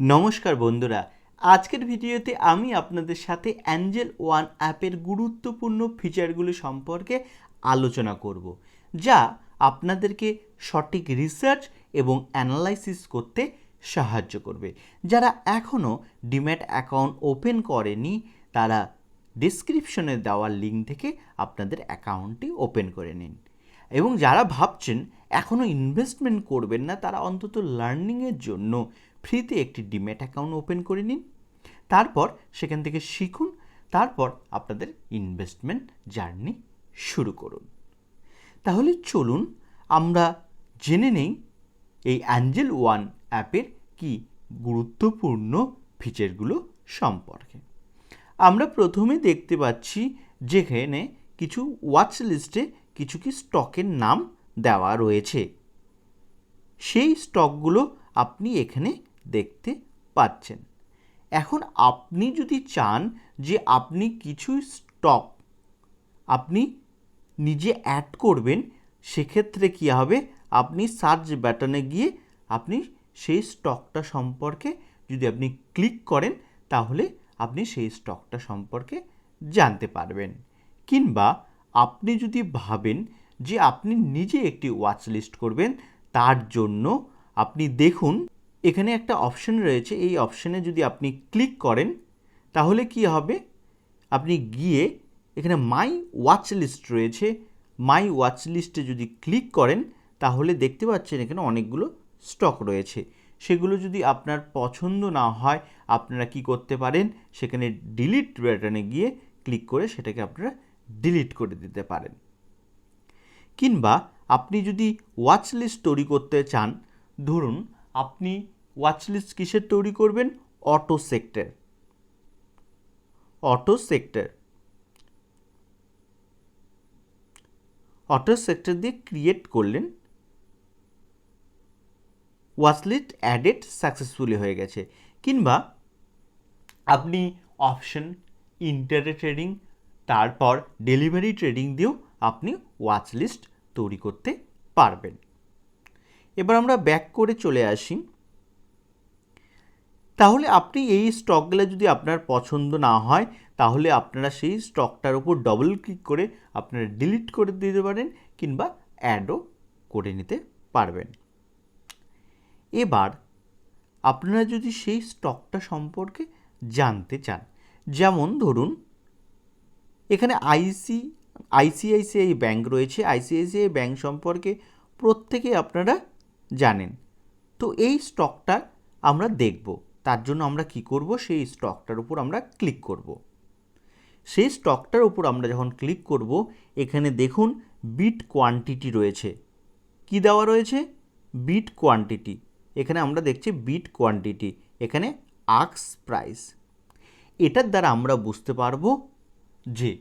নমস্কার বন্ধুরা, আজকের ভিডিওতে আমি আপনাদের সাথে অ্যাঞ্জেল ওয়ান অ্যাপের গুরুত্বপূর্ণ ফিচারগুলি সম্পর্কে আলোচনা করব, যা আপনাদেরকে সঠিক রিসার্চ এবং অ্যানালাইসিস করতে সাহায্য করবে। যারা এখনও ডিম্যাট অ্যাকাউন্ট ওপেন করেনি তারা ডেসক্রিপশনে দেওয়া লিঙ্ক থেকে আপনাদের অ্যাকাউন্টটি ওপেন করে নিন, এবং যারা ভাবছেন এখনও ইনভেস্টমেন্ট করবেন না তারা অন্তত লার্নিংয়ের জন্য ফ্রিতে একটি ডিম্যাট অ্যাকাউন্ট ওপেন করে নিন। তারপর সেখান থেকে শিখুন, তারপর আপনাদের ইনভেস্টমেন্ট জার্নি শুরু করুন। তাহলে চলুন আমরা জেনে নেই এই অ্যাঞ্জেল ওয়ান অ্যাপের কি গুরুত্বপূর্ণ ফিচারগুলো সম্পর্কে। আমরা প্রথমে দেখতে পাচ্ছি যেখানে কিছু ওয়াচ লিস্টে কিছু কি স্টকের নাম দেওয়া রয়েছে। সেই স্টকগুলো আপনি এখানে দেখতে পাচ্ছেন। এখন আপনি যদি চান যে আপনি কিছু স্টক আপনি নিজে অ্যাড করবেন, সেক্ষেত্রে কী হবে, আপনি সার্চ বাটনে গিয়ে আপনি সেই স্টকটা সম্পর্কে যদি আপনি ক্লিক করেন তাহলে আপনি সেই স্টকটা সম্পর্কে জানতে পারবেন। কিংবা আপনি যদি ভাবেন যে আপনি নিজে একটি ওয়াচ লিস্ট করবেন, তার জন্য আপনি দেখুন এখানে একটা অপশন রয়েছে। এই অপশানে যদি আপনি ক্লিক করেন তাহলে কি হবে, আপনি গিয়ে এখানে মাই ওয়াচ লিস্ট রয়েছে, মাই ওয়াচ লিস্টে যদি ক্লিক করেন তাহলে দেখতে পাচ্ছেন এখানে অনেকগুলো স্টক রয়েছে। সেগুলো যদি আপনার পছন্দ না হয় আপনারা কি করতে পারেন, সেখানে ডিলিট বাটনে গিয়ে ক্লিক করে সেটাকে আপনারা ডিলিট করে দিতে পারেন। কিংবা আপনি যদি ওয়াচ লিস্ট তৈরি করতে চান, ধরুন আপনি ওয়াচ লিস্ট কিসের তৈরি করবেন, অটো সেক্টর দিয়ে ক্রিয়েট করলেন, ওয়াচ লিস্ট অ্যাডেড সাকসেসফুলি হয়ে গেছে। কিংবা আপনি অপশন ইন্টারডে ট্রেডিং তারপর ডেলিভারি ট্রেডিং দিয়েও আপনি ওয়াচ লিস্ট তৈরি করতে পারবেন। এবার আমরা ব্যাক করে চলে আসি। তাহলে আপনি এই স্টকগুলো যদি আপনার পছন্দ না হয় তাহলে আপনারা সেই স্টকটার উপর ডবল ক্লিক করে আপনারা ডিলিট করে দিতে পারেন কিংবা অ্যাডও করে নিতে পারবেন। এবার আপনারা যদি সেই স্টকটা সম্পর্কে জানতে চান, যেমন ধরুন এখানে আইসিআইসিআই ব্যাঙ্ক রয়েছে। আইসিআইসিআই ব্যাঙ্ক সম্পর্কে প্রত্যেকে আপনারা জানেন। তো এই স্টকটা আমরা দেখব, তার জন্য আমরা কি করব, সেই স্টকটার উপর আমরা ক্লিক করব। সেই স্টকটার উপর আমরা যখন ক্লিক করব এখানে দেখুন বিট কোয়ান্টিটি রয়েছে। কি দেওয়া রয়েছে, বিট কোয়ান্টিটি। এখানে আমরা দেখছি বিট কোয়ান্টিটি, এখানে আস্ক প্রাইস। এটার দ্বারা আমরা বুঝতে পারবো যে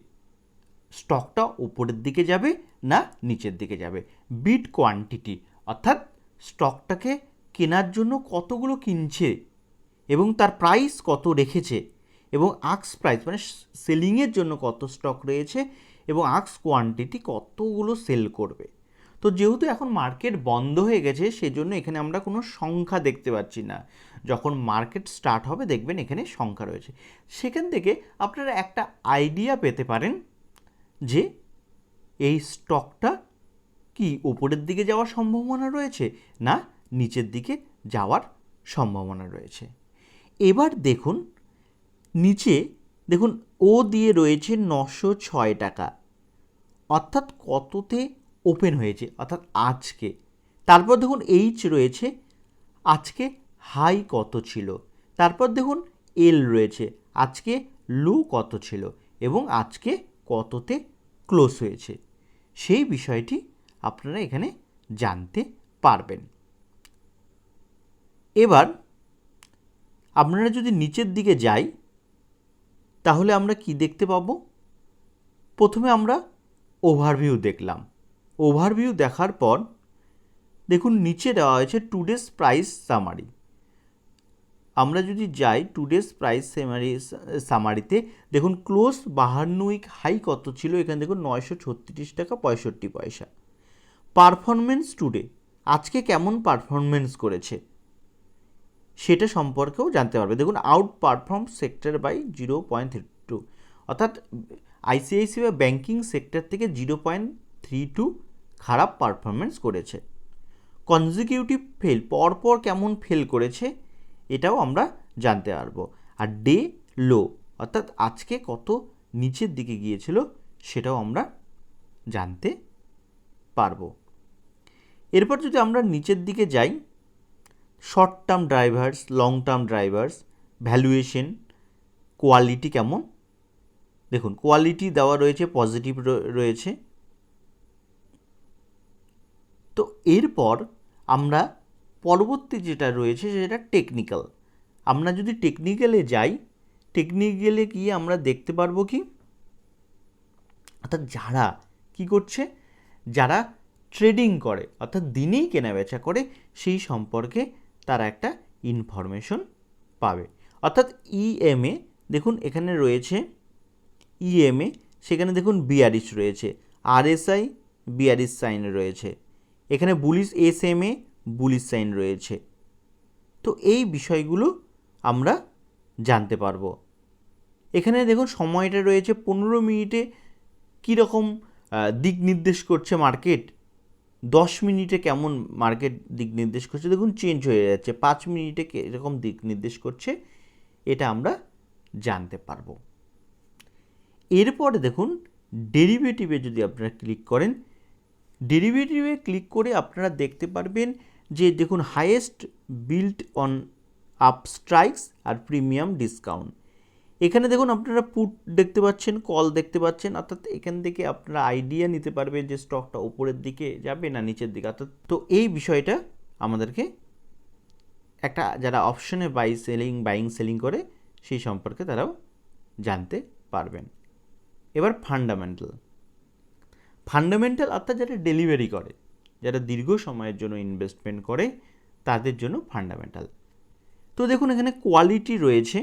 স্টকটা উপরের দিকে যাবে না নিচের দিকে যাবে। বিট কোয়ান্টিটি অর্থাৎ স্টকটাকে কেনার জন্য কতগুলো কিনছে এবং তার প্রাইস কত রেখেছে, এবং আস্ক প্রাইস মানে সেলিংয়ের জন্য কত স্টক রয়েছে, এবং আস্ক কোয়ান্টিটি কতগুলো সেল করবে। তো যেহেতু এখন মার্কেট বন্ধ হয়ে গেছে সেজন্য এখানে আমরা কোনো সংখ্যা দেখতে পাচ্ছি না। যখন মার্কেট স্টার্ট হবে দেখবেন এখানে সংখ্যা রয়েছে। সেখান থেকে আপনারা একটা আইডিয়া পেতে পারেন যে এই স্টকটা কি উপরের দিকে যাওয়ার সম্ভাবনা রয়েছে না নিচের দিকে যাওয়ার সম্ভাবনা রয়েছে। এবার দেখুন নিচে দেখুন ও দিয়ে রয়েছে 906 টাকা, অর্থাৎ কততে ওপেন হয়েছে, অর্থাৎ আজকে। তারপর দেখুন এইচ রয়েছে, আজকে হাই কত ছিল। তারপর দেখুন এল রয়েছে, আজকে লো কত ছিল এবং আজকে কততে ক্লোজ হয়েছে। সেই বিষয়টি আপনারা এখানে জানতে পারবেন। এবার আপনারা যদি নিচের দিকে যাই তাহলে আমরা কি দেখতে পাবো, প্রথমে আমরা ওভারভিউ দেখলাম। ওভারভিউ দেখার পর দেখুন নিচে দেওয়া হয়েছে টুডেস প্রাইস সামারি। আমরা যদি যাই টুডেস প্রাইস সামারিতে দেখুন ক্লোজ 52 উইক হাই কত ছিল, এখানে দেখুন 936 টাকা 65 পয়সা। পারফরমেন্স টুডে, আজকে কেমন পারফরমেন্স করেছে, সেটা সম্পর্কেও জানতে পারবে। দেখুন আউট পারফর্ম সেক্টর বাই 0.32, অর্থাৎ আইসিআইসি বা ব্যাঙ্কিং সেক্টর থেকে 0.32 খারাপ পারফরমেন্স করেছে। কনজিকিউটিভ ফেল, পরপর কেমন ফেল করেছে এটাও আমরা জানতে পারবো। আর ডে লো, অর্থাৎ আজকে কত নিচের দিকে গিয়েছিল সেটাও আমরা জানতে পারবো। এরপর যদি আমরা নিচের দিকে যাই, short term drivers, long term drivers, valuation, quality কেমন, দেখুন কোয়ালিটি দেওয়া রয়েছে, পজিটিভ রয়েছে। তো এরপর আমরা পরবর্তী যেটা রয়েছে সেটা টেকনিক্যাল। আমরা যদি টেকনিক্যালে যাই, টেকনিক্যালে গিয়ে আমরা দেখতে পারবো কি, অর্থাৎ যারা কি করছে, যারা ট্রেডিং করে অর্থাৎ দিনেই কেনাবেচা করে সেই সম্পর্কে তারা একটা ইনফরমেশন পাবে। অর্থাৎ ইএমএ দেখুন এখানে রয়েছে ইএমএ, সেখানে দেখুন বিয়ারিশ রয়েছে, আরএসআই বিয়ারিশ সাইন রয়েছে, এখানে বুলিশ এসএমএ বুলিশ সাইন রয়েছে। তো এই বিষয়গুলো আমরা জানতে পারবো। এখানে দেখুন সময়টা রয়েছে 15 মিনিটে কীরকম দিক নির্দেশ করছে মার্কেট, 10 মিনিটে কেমন মার্কেট দিক নির্দেশ করছে, দেখুন চেঞ্জ হয়ে যাচ্ছে, 5 মিনিটে কীরকম দিক নির্দেশ করছে, এটা আমরা জানতে পারবো। এরপরে দেখুন ডেরিভেটিভে যদি আপনারা ক্লিক করেন, ডেরিভেটিভে ক্লিক করে আপনারা দেখতে পারবেন যে দেখুন highest built on up strikes আর প্রিমিয়াম ডিসকাউন্ট। এখানে দেখুন আপনারা পুট দেখতে পাচ্ছেন, কল দেখতে পাচ্ছেন, অর্থাৎ এখান থেকে আপনারা আইডিয়া নিতে পারবেন যে স্টকটা উপরের দিকে যাবে না নিচের দিকে। অর্থাৎ তো এই বিষয়টা আমাদেরকে একটা, যারা অপশনে বাইং সেলিং করে সেই সম্পর্কে তারাও জানতে পারবেন। এবার ফান্ডামেন্টাল অর্থাৎ যারা ডেলিভারি করে, যারা দীর্ঘ সময়ের জন্য ইনভেস্টমেন্ট করে তাদের জন্য ফান্ডামেন্টাল। তো দেখুন এখানে কোয়ালিটি রয়েছে,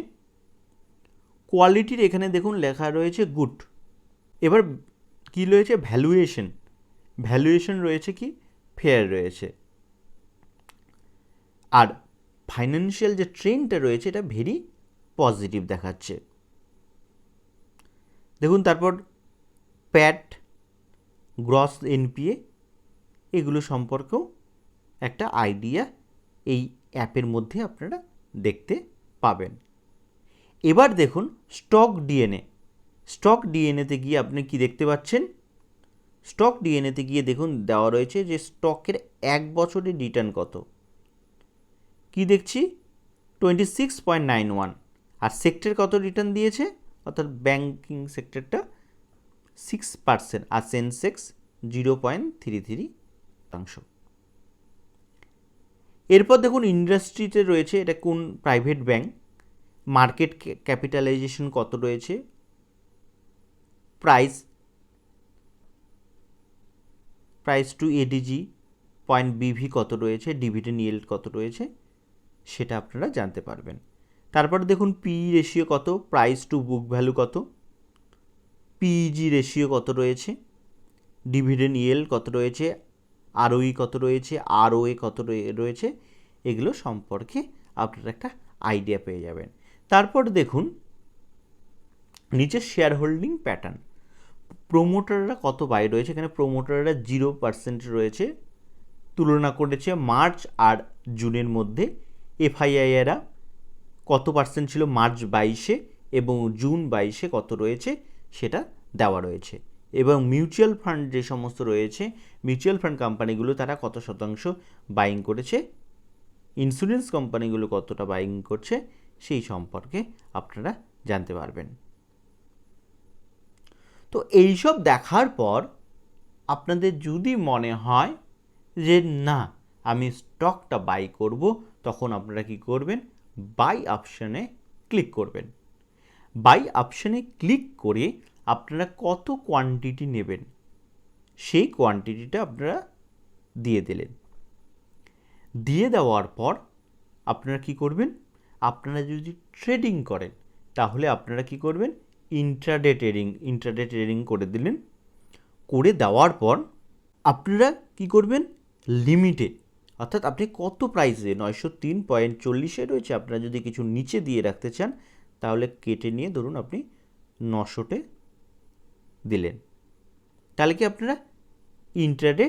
কোয়ালিটির এখানে দেখুন লেখা রয়েছে গুড। এবার কি রয়েছে, ভ্যালুয়েশন রয়েছে কি ফেয়ার রয়েছে। আর ফাইন্যান্সিয়াল যে ট্রেন্ডটা রয়েছে এটা ভেরি পজিটিভ দেখাচ্ছে। দেখুন তারপর প্যাট, গ্রস এনপিএ, এগুলো সম্পর্কেও একটা আইডিয়া এই অ্যাপের মধ্যে আপনারা দেখতে পাবেন। এবার দেখুন স্টক ডিএনএতে গিয়ে আপনি কি দেখতে পাচ্ছেন, স্টক ডিএনএতে গিয়ে দেখুন দেওয়া রয়েছে যে স্টকের 1 বছরের রিটার্ন কত, কি দেখছি 26.91, আর সেক্টর কত রিটার্ন দিয়েছে, অর্থাৎ ব্যাঙ্কিং সেক্টরটা 6%, আর সেন্সেক্স 0.33%। এরপর দেখুন ইন্ডাস্ট্রিতে রয়েছে এটা কোন প্রাইভেট ব্যাঙ্ক, মার্কেট ক্যাপিটালাইজেশন কত রয়েছে, প্রাইস টু এডিজি পয়েন্ট বিভি কত রয়েছে, ডিভিডেন্ড ইয়েল্ড কত রয়েছে সেটা আপনারা জানতে পারবেন। তারপরে দেখুন পিই রেশিও কত, প্রাইস টু বুক ভ্যালু কত, পিইজি রেশিও কত রয়েছে, ডিভিডেন্ড ইয়েল্ড কত রয়েছে, আরওই কত রয়েছে, আরওএ কত রয়েছে, এগুলো সম্পর্কে আপনারা একটা আইডিয়া পেয়ে যাবেন। তারপর দেখুন নিচে শেয়ার হোল্ডিং প্যাটার্ন, প্রোমোটাররা কত বাই রয়েছে, এখানে প্রোমোটাররা 0% রয়েছে, তুলনা করেছে মার্চ আর জুনের মধ্যে। এফআইআইয়েরা কত পার্সেন্ট ছিল মার্চ 22-এ এবং জুন 22-এ কত রয়েছে সেটা দেওয়া রয়েছে। এবং মিউচুয়াল ফান্ড যে সমস্ত রয়েছে, মিউচুয়াল ফান্ড কোম্পানিগুলো তারা কত শতাংশ বাইং করেছে, ইন্স্যুরেন্স কোম্পানিগুলো কতটা বাইং করছে সেই সম্পর্কে আপনারা জানতে পারবেন। তো এইসব দেখার পর আপনাদের যদি মনে হয় যে না আমি স্টকটা বাই করব, তখন আপনারা কি করবেন, বাই অপশানে ক্লিক করবেন। বাই অপশানে ক্লিক করে আপনারা কত কোয়ান্টিটি নেবেন সেই কোয়ান্টিটিটা আপনারা দিয়ে দিলেন। দিয়ে দেওয়ার পর আপনারা কি করবেন, আপনারা যদি ট্রেডিং করেন তাহলে আপনারা কি করবেন, ইন্ট্রাডে ট্রেডিং করে দিলেন। করে দেওয়ার পর আপনারা কি করবেন, লিমিটে অর্থাৎ আপনি কত প্রাইসে 903.40 রয়েছে, আপনারা যদি কিছু নিচে দিয়ে রাখতে চান তাহলে কেটে নিয়ে ধরুন আপনি 900 দিলেন, তাহলে কি আপনারা ইন্ট্রাডে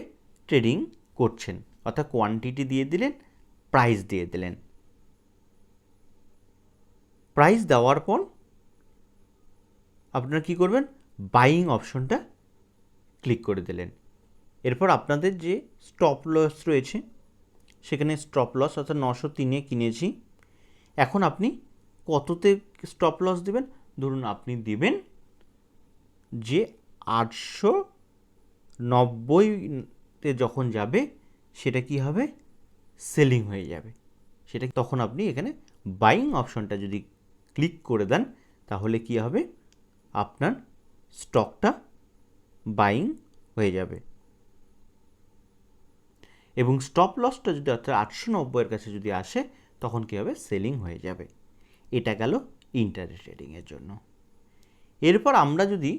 ট্রেডিং করছেন, অর্থাৎ কোয়ান্টিটি দিয়ে দিলেন, প্রাইস দিয়ে দিলেন। প্রাইস দেওয়ার পর আপনারা কি করবেন, বাইং অপশনটা ক্লিক করে দিলেন। এরপর আপনাদের যে স্টপ লস রয়েছে সেখানে স্টপ লস অর্থাৎ 903 কিনেছি, এখন আপনি কততে স্টপ লস দেবেন, ধরুন আপনি দিবেন যে 890তে যখন যাবে সেটা কি হবে, সেলিং হয়ে যাবে, সেটা তখন আপনি এখানে বাইং অপশনটা যদি ক্লিক করে দেন তাহলে কি হবে, আপনার স্টকটা বাইং হয়ে যাবে এবং স্টপ লসটা যদি অর্থাৎ 890 কাছে যদি আসে তখন কী হবে, সেলিং হয়ে যাবে। এটা গেল ইন্টারডে ট্রেডিংয়ের জন্য। এরপর আমরা যদি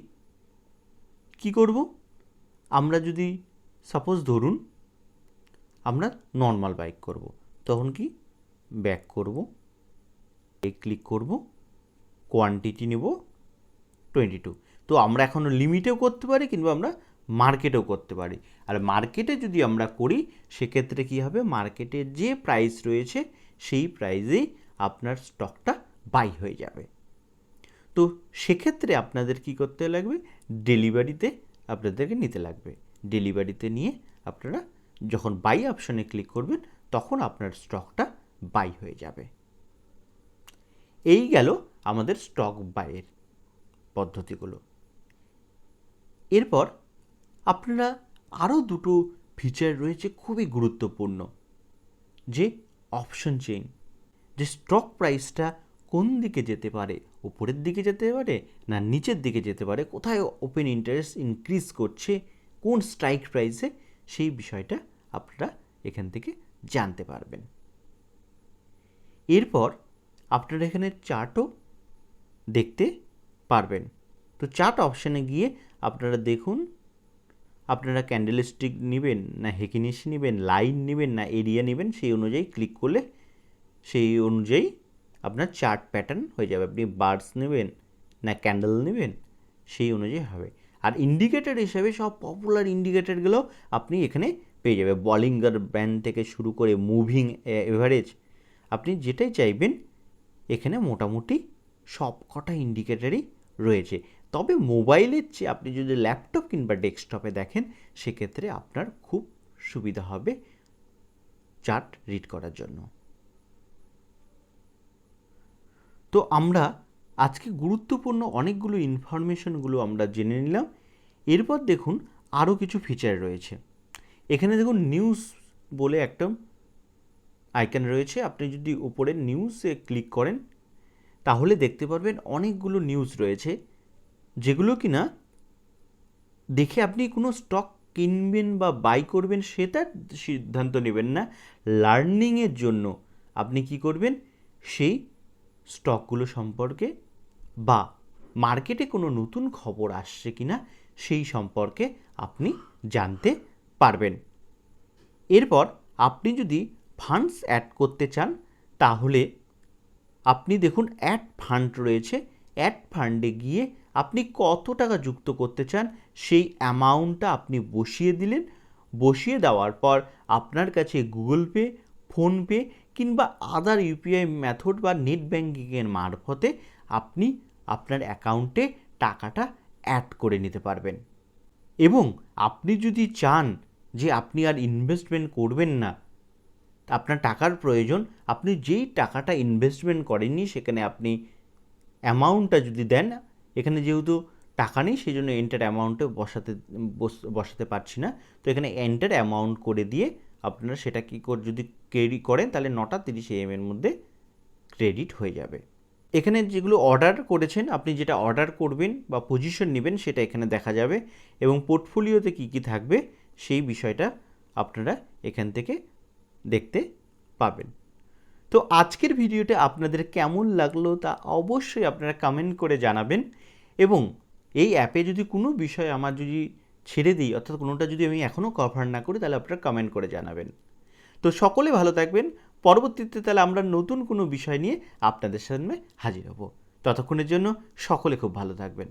কি করব, আমরা যদি সাপোজ ধরুন আমরা নর্মাল বাইক করব, তখন কি ব্যাক করব, এই ক্লিক করব, কোয়ান্টিটি নেব 22। তো আমরা এখন লিমিটেও করতে পারি কিংবা আমরা মার্কেটেও করতে পারি। আর মার্কেটে যদি আমরা করি সেক্ষেত্রে কী হবে, মার্কেটের যে প্রাইস রয়েছে সেই প্রাইসেই আপনার স্টকটা বাই হয়ে যাবে। তো সেক্ষেত্রে আপনাদের কি করতে লাগবে, ডেলিভারিতে আপনাদেরকে নিতে লাগবে। ডেলিভারিতে নিয়ে আপনারা যখন বাই অপশনে ক্লিক করবেন তখন আপনার স্টকটা বাই হয়ে যাবে। এই গেল আমাদের স্টক বাইয়ের পদ্ধতিগুলো। এরপর আপনারা আরও দুটো ফিচার রয়েছে খুবই গুরুত্বপূর্ণ, যে অপশন চেইন, যে স্টক প্রাইসটা কোন দিকে যেতে পারে, উপরের দিকে যেতে পারে না নিচের দিকে যেতে পারে, কোথায় ওপেন ইন্টারেস্ট ইনক্রিজ করছে, কোন স্ট্রাইক প্রাইসে, সেই বিষয়টা আপনারা এখান থেকে জানতে পারবেন। এরপর আপনারা এখানে চার্টও দেখতে পারবেন। তো চার্ট অপশানে গিয়ে আপনারা দেখুন, আপনারা ক্যান্ডেলস্টিক নেবেন না হেকিনিস নেবেন, লাইন নেবেন না এরিয়া নেবেন, সেই অনুযায়ী ক্লিক করলে সেই অনুযায়ী আপনার চার্ট প্যাটার্ন হয়ে যাবে। আপনি বার্ডস নেবেন না ক্যান্ডেল নেবেন সেই অনুযায়ী হবে। আর ইন্ডিকেটর হিসাবে সব পপুলার ইন্ডিকেটরগুলো আপনি এখানে পেয়ে যাবে, বলিঙ্গার ব্যান্ড থেকে শুরু করে মুভিং এভারেজ, আপনি যেটাই চাইবেন এখানে মোটামুটি সব কটা ইন্ডিকেটরই রয়েছে। তবে মোবাইলের চেয়ে আপনি যদি ল্যাপটপ কিংবা ডেস্কটপে দেখেন সেক্ষেত্রে আপনার খুব সুবিধা হবে চার্ট রিড করার জন্য। তো আমরা আজকে গুরুত্বপূর্ণ অনেকগুলো ইনফরমেশনগুলো আমরা জেনে নিলাম। এরপর দেখুন আরও কিছু ফিচার রয়েছে। এখানে দেখুন নিউজ বলে একটা আইকন রয়েছে, আপনি যদি উপরে নিউজে ক্লিক করেন তাহলে দেখতে পারবেন অনেকগুলো নিউজ রয়েছে, যেগুলো কিনা দেখে আপনি কোনো স্টক কিনবেন বা বাই করবেন সেটার সিদ্ধান্ত নেবেন না। লার্নিংয়ের জন্য আপনি কি করবেন, সেই স্টকগুলো সম্পর্কে বা মার্কেটে কোনো নতুন খবর আসছে কিনা সেই সম্পর্কে আপনি জানতে পারবেন। এরপর আপনি যদি ফান্ডস অ্যাড করতে চান তাহলে আপনি দেখুন অ্যাড ফান্ড রয়েছে, অ্যাড ফান্ডে গিয়ে আপনি কত টাকা যুক্ত করতে চান সেই অ্যামাউন্টটা আপনি বসিয়ে দিলেন। বসিয়ে দেওয়ার পর আপনার কাছে গুগল পে, ফোনপে কিংবা আদার ইউপিআই মেথড বা নেট ব্যাঙ্কিংয়ের মারফতে আপনি আপনার অ্যাকাউন্টে টাকাটা অ্যাড করে নিতে পারবেন। এবং আপনি যদি চান যে আপনি আর ইনভেস্টমেন্ট করবেন না, আপনার টাকার প্রয়োজন, আপনি যেই টাকাটা ইনভেস্টমেন্ট করেননি সেখানে আপনি অ্যামাউন্টটা যদি দেন, এখানে যেহেতু টাকা নেই সেই জন্য এন্টার অ্যামাউন্টে বসাতে পারছি না, তো এখানে এন্টার অ্যামাউন্ট করে দিয়ে আপনারা সেটা কী করে যদি ক্রেডিট করেন তাহলে 9:30 AM এর মধ্যে ক্রেডিট হয়ে যাবে। এখানে যেগুলো অর্ডার করেছেন, আপনি যেটা অর্ডার করবেন বা পজিশন নেবেন সেটা এখানে দেখা যাবে এবং পোর্টফোলিওতে কী কী থাকবে সেই বিষয়টা আপনারা এখান থেকে দেখতে পাবেন। তো আজকের ভিডিওটা আপনাদের কেমন লাগলো তা অবশ্যই আপনারা কমেন্ট করে জানাবেন এবং এই অ্যাপে যদি কোনো বিষয় আমার যদি ছেড়ে দিই অর্থাৎ কোনোটা যদি আমি এখনও কভার না করি তাহলে আপনারা কমেন্ট করে জানাবেন। তো সকলে ভালো থাকবেন। পরবর্তীতে তাহলে আমরা নতুন কোনো বিষয় নিয়ে আপনাদের সামনে হাজির হব। ততক্ষণের জন্য সকলে খুব ভালো থাকবেন।